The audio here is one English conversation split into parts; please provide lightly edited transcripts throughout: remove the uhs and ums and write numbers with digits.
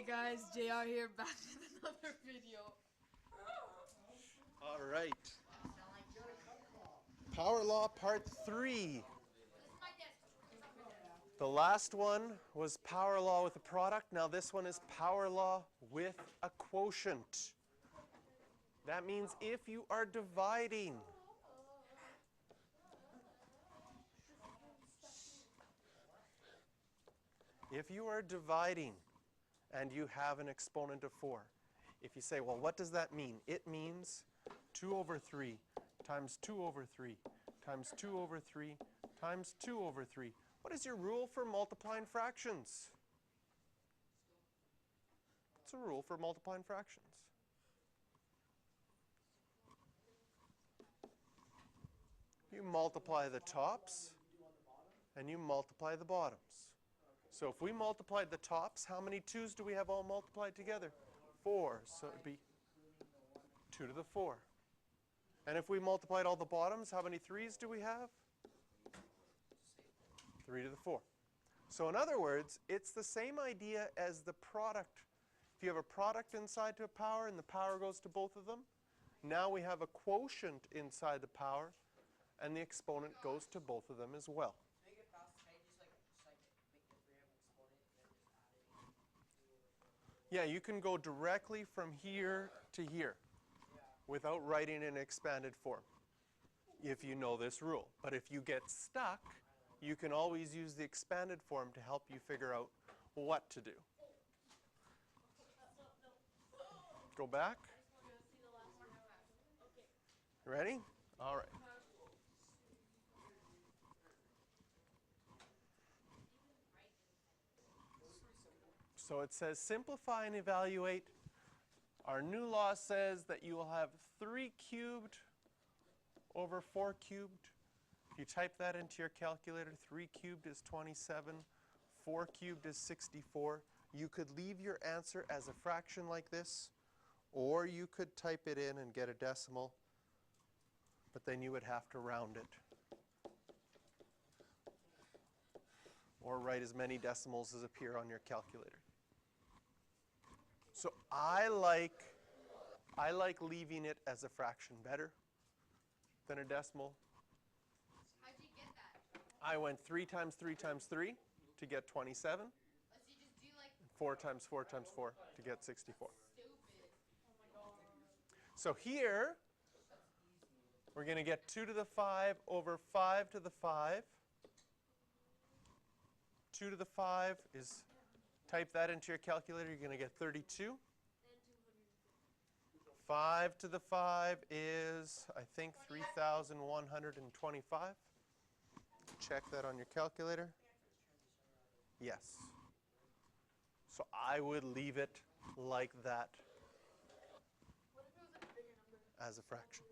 guys, JR here, back with another video. All right. Power Law Part 3. The last one was Power Law with a product. Now this one is Power Law with a quotient. That means if you are dividing. If you are dividing and you have an exponent of 4, if you say, well, what does that mean? It means 2 over 3 times 2 over 3 times 2 over 3 times 2 over 3. What is your rule for multiplying fractions? What's a rule for multiplying fractions? You multiply the tops and you multiply the bottoms. So if we multiplied the tops, how many 2's do we have all multiplied together? 4. So it would be 2 to the 4. And if we multiplied all the bottoms, how many 3's do we have? 3 to the 4. So in other words, it's the same idea as the product. If you have a product inside to a power and the power goes to both of them, now we have a quotient inside the power and the exponent goes to both of them as well. Yeah, you can go directly from here to here without writing in expanded form if you know this rule. But if you get stuck, you can always use the expanded form to help you figure out what to do. Go back. Ready? All right. So it says simplify and evaluate. Our new law says that you will have 3 cubed over 4 cubed. If you type that into your calculator, 3 cubed is 27, 4 cubed is 64. You could leave your answer as a fraction like this, or you could type it in and get a decimal, but then you would have to round it. Or write as many decimals as appear on your calculator. So I like leaving it as a fraction better than a decimal. How'd you get that? I went 3 times 3 times 3 to get 27. So you just do like 4 times 4 times 4 to get 64. stupid. Oh my god. So here, we're going to get 2 to the 5 over 5 to the 5. 2 to the 5 is, type that into your calculator, you're going to get 32. 5 to the 5 is, I think, 3,125. Check that on your calculator. Yes. So I would leave it like that as a fraction.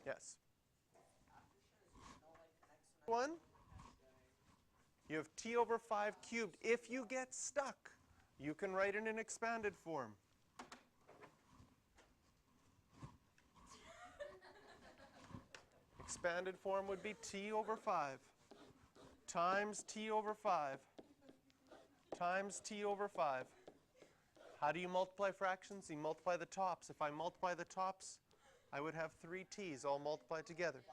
Yes. One, you have t over 5 cubed. If you get stuck, you can write it in expanded form. Expanded form would be t over 5 times t over 5 times t over 5. How do you multiply fractions? You multiply the tops. If I multiply the tops, I would have 3 t's all multiplied together.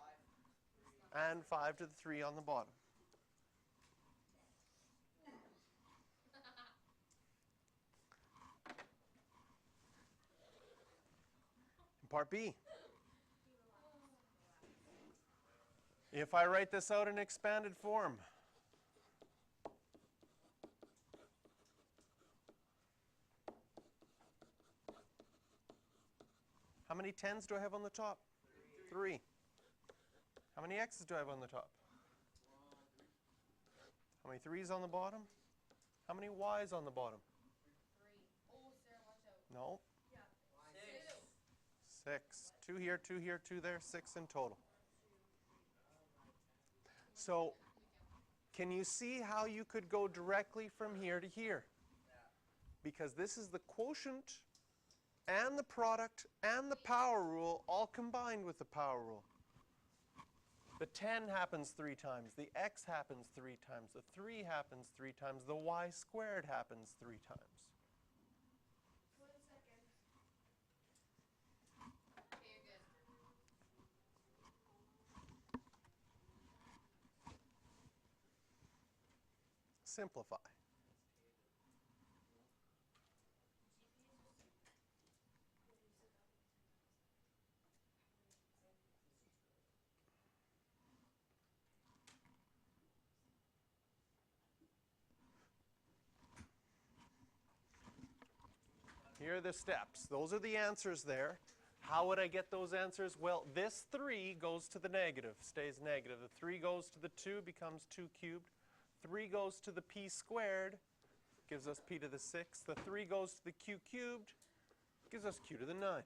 And 5 to the 3 on the bottom. Part B. If I write this out in expanded form, how many 10s do I have on the top? 3. How many x's do I have on the top? How many 3's on the bottom? How many y's on the bottom? 3. Oh, Sarah, watch out. No. Yeah. 6. 2 here, 2 here, 2 there, 6 in total. So, can you see how you could go directly from here to here? Because this is the quotient and the product and the power rule all combined with the power rule. The 10 happens 3 times. The x happens 3 times. The 3 happens 3 times. The y squared happens 3 times. 1 second. Okay, you're good. Simplify. Here are the steps. Those are the answers there. How would I get those answers? Well, this 3 goes to the negative, stays negative. The 3 goes to the 2, becomes 2 cubed. 3 goes to the p squared, gives us p to the 6. The 3 goes to the q cubed, gives us q to the 9.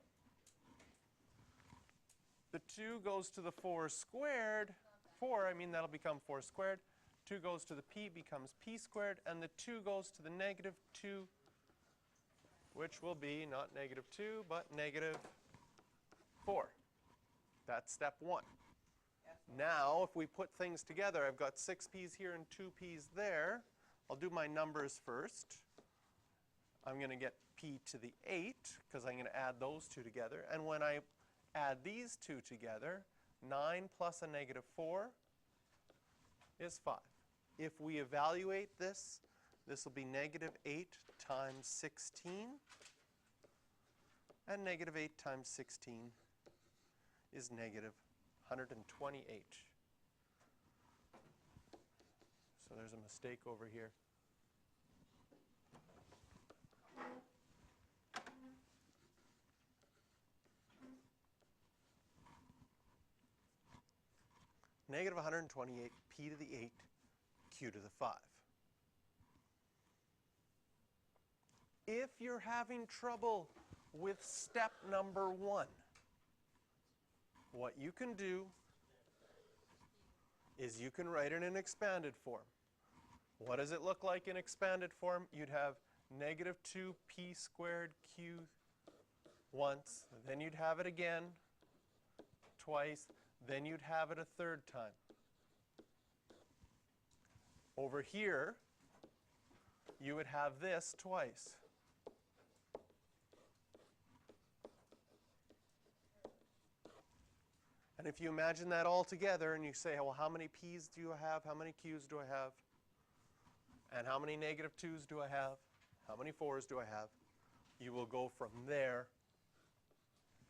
The 2 goes to the 4 squared. 4, I mean, that'll become 4 squared. 2 goes to the p, becomes p squared. And the 2 goes to the negative 2, which will be not negative 2, but negative 4. That's step 1. Now, if we put things together, I've got 6 p's here and 2 p's there. I'll do my numbers first. I'm going to get p to the 8, because I'm going to add those two together. And when I add these two together, 9 plus a negative 4 is 5. If we evaluate this, this will be negative 8 times 16. And negative 8 times 16 is negative 128. So there's a mistake over here. Negative 128, p to the 8, q to the 5. If you're having trouble with step number 1, what you can do is you can write it in expanded form. What does it look like in expanded form? You'd have negative 2p squared q once, then you'd have it again twice, then you'd have it a third time. Over here, you would have this twice. And if you imagine that all together and you say, well, how many p's do you have? How many q's do I have? And how many negative 2's do I have? How many 4's do I have? You will go from there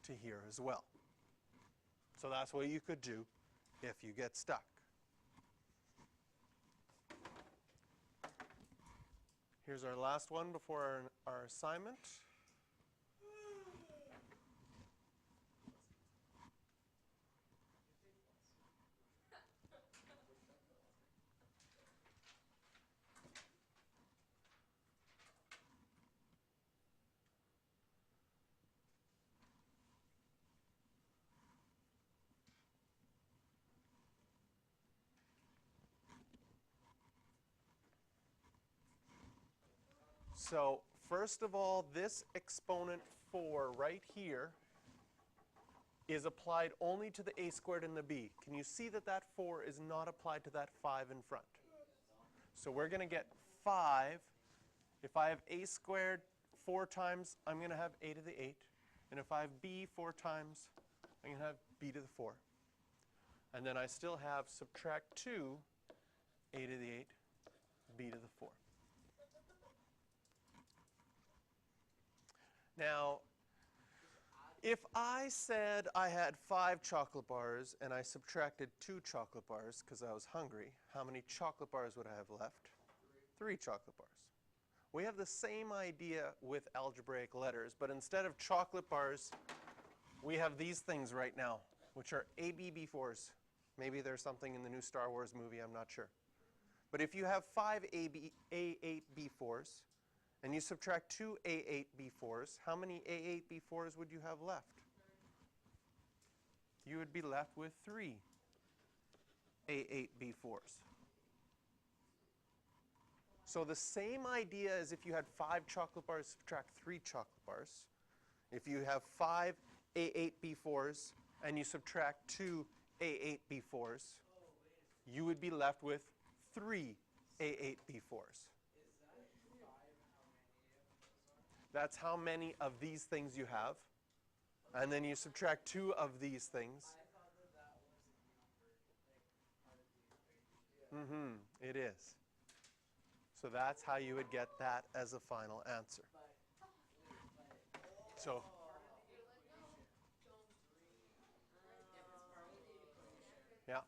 to here as well. So that's what you could do if you get stuck. Here's our last one before our assignment. So first of all, this exponent 4 right here is applied only to the a squared and the b. Can you see that that 4 is not applied to that 5 in front? So we're going to get 5. If I have a squared 4 times, I'm going to have a to the 8. And if I have b 4 times, I'm going to have b to the 4. And then I still have subtract 2, a to the 8, b to the 4. Now, if I said I had 5 chocolate bars and I subtracted 2 chocolate bars because I was hungry, how many chocolate bars would I have left? 3 chocolate bars. We have the same idea with algebraic letters, but instead of chocolate bars, we have these things right now, which are ABB4s. Maybe there's something in the new Star Wars movie, I'm not sure. But if you have 5 A8B4s, and you subtract 2 A8B4s, how many A8B4s would you have left? You would be left with 3 A8B4s. So the same idea as if you had 5 chocolate bars, subtract 3 chocolate bars. If you have 5 A8B4s and you subtract 2 A8B4s, you would be left with 3 A8B4s. That's how many of these things you have. And then you subtract 2 of these things. It is. So that's how you would get that as a final answer. So, yeah.